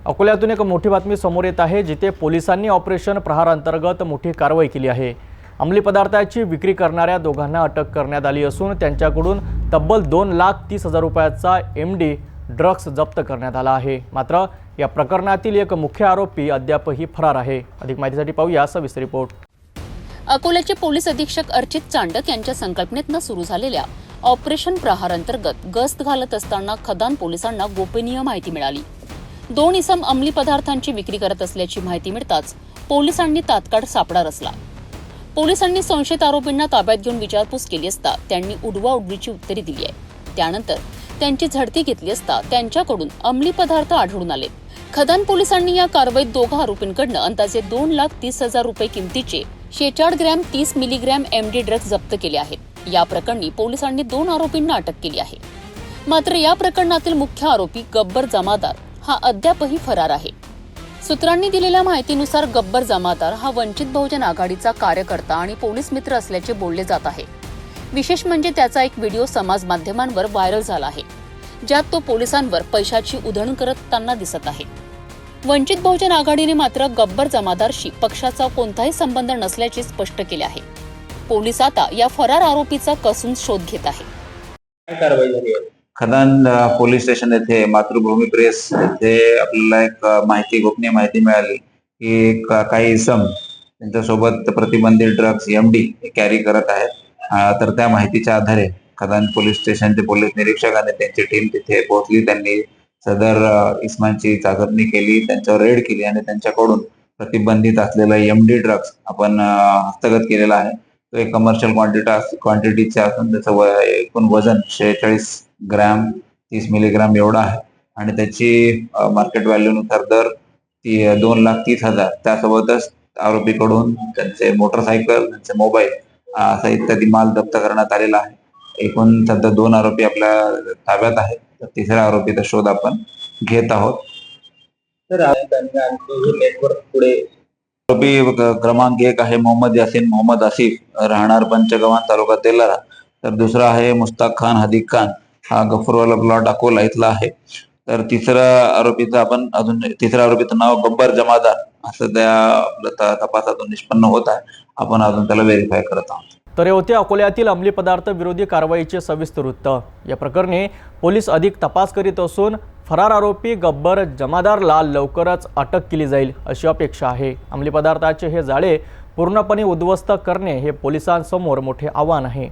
अकोल्यातून एक मोठी बातमी समोर येत आहे, जिथे पोलिसांनी ऑपरेशन प्रहार अंतर्गत मोठी कारवाई केली आहे। अंमली पदार्थाची विक्री करणाऱ्या दोघांना अटक करण्यात आली असून त्यांच्याकडून तब्बल 2,30,000 रुपयाचा एमडी ड्रग्स जप्त करण्यात आला आहे। मात्र या प्रकरणातील एक मुख्य आरोपी अद्यापही फरार आहे। अधिक माहितीसाठी पाहूया सविस्तर रिपोर्ट। अकोल्याचे पोलीस अधीक्षक अर्चित चांडक यांच्या संकल्पनेतून सुरू झालेल्या ऑपरेशन प्रहार अंतर्गत गस्त घालत असताना खदान पोलिसांना गोपनीय माहिती मिळाली। 2 इसम अंमली पदार्थांची विक्री करत असल्याची माहिती मिळताच पोलिसांनी तात्काळ सापळा रचला। पोलिसांनी संशयित आरोपींना ताब्यात घेऊन विचारपूस केली असता त्यांनी उडवाउडवीची उत्तरे दिली आहे। त्यानंतर त्यांची झडती घेतली असता त्यांच्याकडून अंमली पदार्थ आढळून आले। खदान पोलिसांनी या कारवाईत दोघा आरोपींकडून अंदाजे 2,30,000 रुपये किमतीचे 46 ग्रॅम 30 मिलीग्रॅम एमडी ड्रग्ज जप्त केले आहेत। या प्रकरणी पोलिसांनी 2 आरोपींना अटक केली आहे। मात्र या प्रकरणातील मुख्य आरोपी गब्बर जमादार हा अद्यापही फरार आहे। सूत्रांनी दिलेल्या माहितीनुसार गब्बर जमादार हा वंचित बहुजन आघाडीचा कार्यकर्ता आणि पोलीस मित्र असल्याचे बोलले जात आहे। विशेष म्हणजे त्याचा एक व्हिडिओ समाज माध्यमांवर व्हायरल झाला आहे, ज्यात तो पोलिसांवर पैशाची उधळण करताना दिसत आहे। वंचित बहुजन आघाडीने मात्र गब्बर जमादारशी पक्षाचा कोणताही संबंध नसल्याचे स्पष्ट केले आहे। पोलीस आता या फरार आरोपीचा कसून शोध घेत आहे। काय कारवाई झाली आहे? खदान पोलीस स्टेशन येथे मातृभूमी प्रेस येथे आपल्याला एक गोपनीय माहिती मिळाली की काही इसम त्यांच्यासोबत प्रतिबंधित ड्रग्ज एमडी कॅरी करत आहेत। तर त्या माहितीच्या आधारे खदान पोलीस स्टेशनचे पोलीस निरीक्षक आणि त्यांची टीम तिथे पोहोचली। त्यांनी सदर इसमांची चाचपणी केली, त्यांच्यावर रेड केली आणि त्यांच्याकडून प्रतिबंधित असलेला एमडी ड्रग्ज आपण हस्तगत केलेला आहे। तो एक कमर्शियल क्वांटिटीचा असून त्याचं एकूण वजन 46 ग्रॅम 30 मिलीग्राम एवढा आहे आणि त्याची मार्केट व्हॅल्यूनुसार दर 2,30,000। त्यासोबतच आरोपीकडून त्यांचे मोटरसायकल, त्यांचे मोबाईल असा इत्यादी माल जप्त करण्यात आलेला आहे। एकूण सध्या 2 आरोपी आपल्या ताब्यात आहेत, तर तिसऱ्या आरोपीचा शोध आपण घेत आहोत। तर नेटवर्क पुढे आरोपी क्रमांक 1 आहे मोहम्मद यासीन मोहम्मद आसिफ, राहणार पंचगव्हाण तालुका तेलारा। तर दुसरा आहे मुस्ताक खान हदीक खान, हा गफूरवाला प्लॉट अकोला इथला आहे। तर तिसऱ्या आरोपीचं नाव गब्बर जमादार असं त्या तपासातून निष्पन्न होत आहे। आपण अजून त्याला व्हेरीफाय करत आहोत। तर हे होते अकोल्यातील अंमली पदार्थ विरोधी कारवाईचे सविस्तर वृत्त। या प्रकरणी पोलीस अधिक तपास करीत असून फरार आरोपी गब्बर जमादारला लवकरच अटक केली जाईल अशी अपेक्षा आहे। अंमली पदार्थाचे हे जाळे पूर्णपणे उद्ध्वस्त करणे हे पोलिसांसमोर मोठे आव्हान आहे।